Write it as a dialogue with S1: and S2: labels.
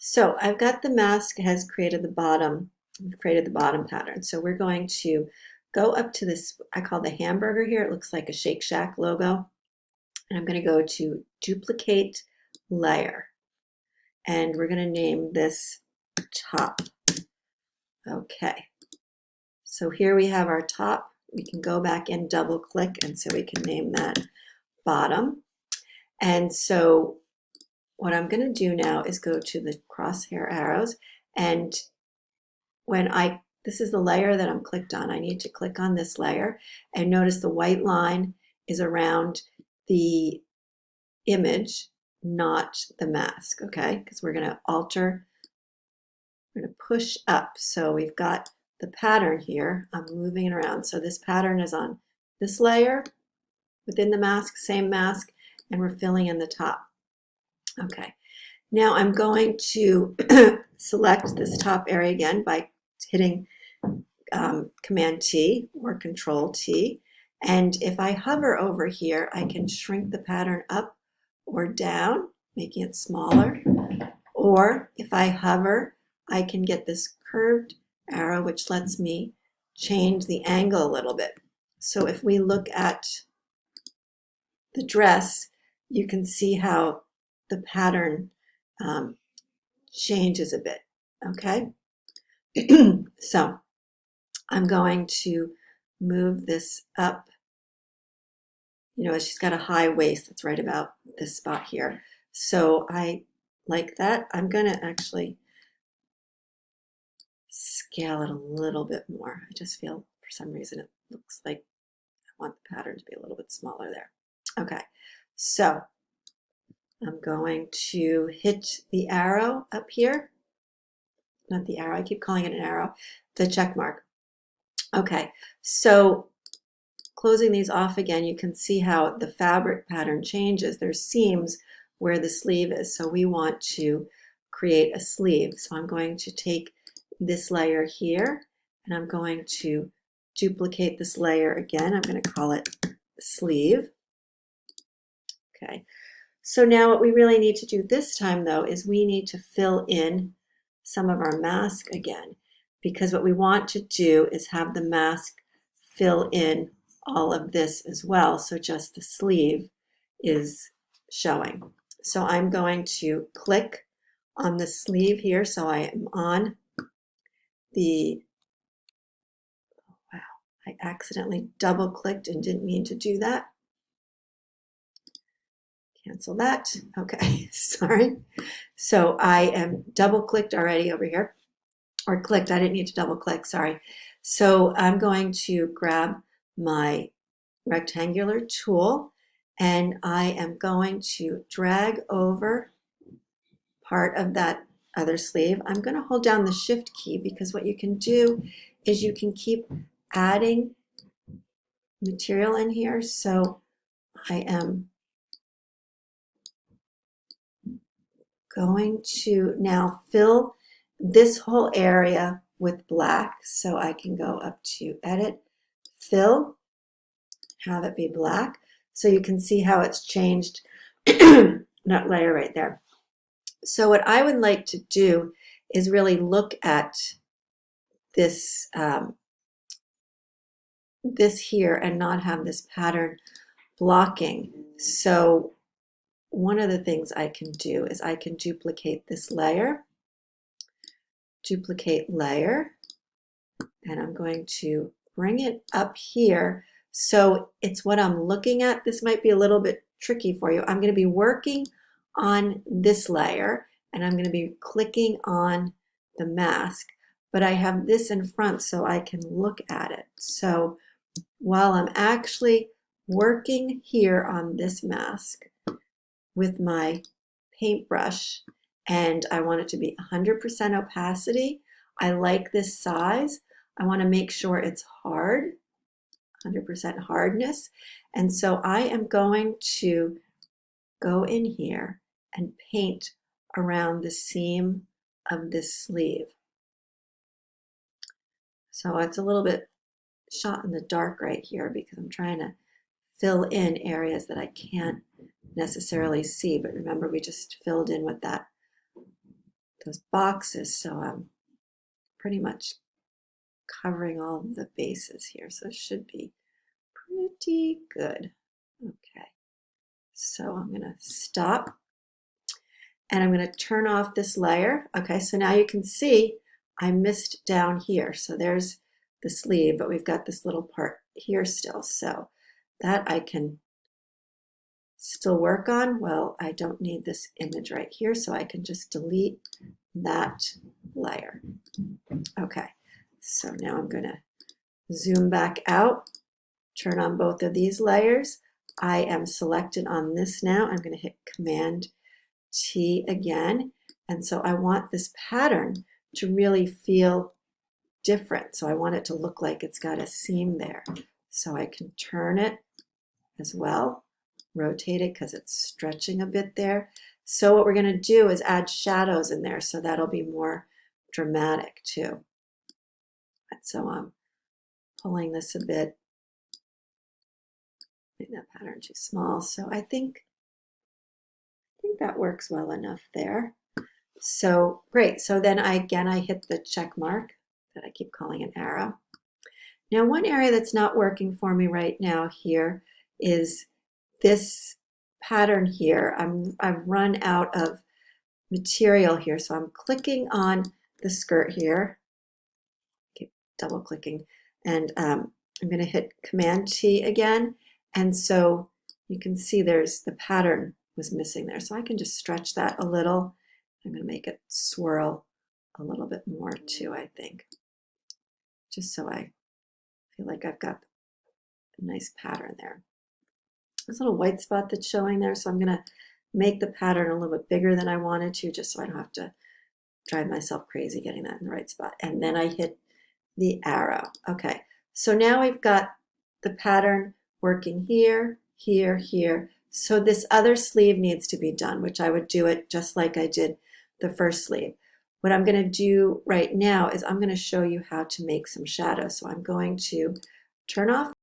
S1: So I've got the mask has created the bottom, created the bottom pattern. So we're going to go up to this, I call the hamburger here. It looks like a Shake Shack logo. And I'm going to go to duplicate layer. And we're going to name this top. Okay. So here we have our top. We can go back and double click, and so we can name that bottom. And so what I'm going to do now is go to the crosshair arrows, and this is the layer that I'm clicked on. I need to click on this layer, and notice the white line is around the image, not the mask, okay? Because we're going to alter, we're going to push up. So we've got the pattern here. I'm moving it around. So this pattern is on this layer within the mask, same mask, and we're filling in the top. Okay. Now I'm going to select this top area again by hitting Command T or Control T. And if I hover over here, I can shrink the pattern up or down, making it smaller. Or if I hover, I can get this curved arrow, which lets me change the angle a little bit. So if we look at the dress, you can see how the pattern changes a bit, okay? So I'm going to move this up. You know, she's got a high waist that's right about this spot here. So I like that. I'm going to actually scale it a little bit more. I just feel for some reason it looks like I want the pattern to be a little bit smaller there. Okay, so I'm going to hit the arrow up here. Not the arrow, I keep calling it an arrow, the check mark. Okay, so closing these off again, you can see how the fabric pattern changes. There's seams where the sleeve is, so we want to create a sleeve. So I'm going to take this layer here, and I'm going to duplicate this layer again. I'm going to call it sleeve. Okay, so now what we really need to do this time, though, is we need to fill in some of our mask again, because what we want to do is have the mask fill in all of this as well, so just the sleeve is showing. So I'm going to click on the sleeve here, so I am on the, wow, I accidentally double clicked and didn't mean to do that. Cancel that. Okay, sorry. So I am double clicked already over here, or clicked. I didn't need to double click, sorry. So I'm going to grab my rectangular tool, and I am going to drag over part of that other sleeve. I'm going to hold down the shift key, because what you can do is you can keep adding material in here. So I am going to now fill this whole area with black. So I can go up to Edit, Fill, have it be black. So you can see how it's changed that layer right there. So what I would like to do is really look at this this here and not have this pattern blocking. So one of the things I can do is I can duplicate this layer, duplicate layer, and I'm going to bring it up here. So it's what I'm looking at. This might be a little bit tricky for you. I'm going to be working on this layer, and I'm going to be clicking on the mask, but I have this in front so I can look at it. So while I'm actually working here on this mask with my paintbrush, and I want it to be 100% opacity, I like this size. I want to make sure it's hard, 100% hardness. And so I am going to go in here and paint around the seam of this sleeve. So it's a little bit shot in the dark right here because I'm trying to fill in areas that I can't necessarily see. But remember, we just filled in with that those boxes, so I'm pretty much covering all of the bases here, so it should be pretty good. Okay, so I'm going to stop and I'm going to turn off this layer. Okay, so now you can see I missed down here. So there's the sleeve, but we've got this little part here still. So that I can still work on. Well, I don't need this image right here, so I can just delete that layer. Okay, so now I'm going to zoom back out, turn on both of these layers. I am selected on this now. I'm going to hit Command T again. And so I want this pattern to really feel different. So I want it to look like it's got a seam there. So I can turn it as well, rotate it because it's stretching a bit there. So what we're going to do is add shadows in there, so that'll be more dramatic too. So I'm pulling this a bit. Make that pattern too small. So I think that works well enough there. So great. So then I hit the check mark that I keep calling an arrow. Now one area that's not working for me right now here is this pattern here. I've run out of material here, so I'm clicking on the skirt here. Keep double clicking, and I'm going to hit Command T again, and so you can see there's the pattern was missing there, so I can just stretch that a little. I'm going to make it swirl a little bit more too, I think, just so I feel like I've got a nice pattern there. There's a little white spot that's showing there, so I'm going to make the pattern a little bit bigger than I wanted to, just so I don't have to drive myself crazy getting that in the right spot. And then I hit the arrow. Okay, so now we've got the pattern working here, here, here. So this other sleeve needs to be done, which I would do it just like I did the first sleeve. What I'm going to do right now is I'm going to show you how to make some shadows. So I'm going to turn off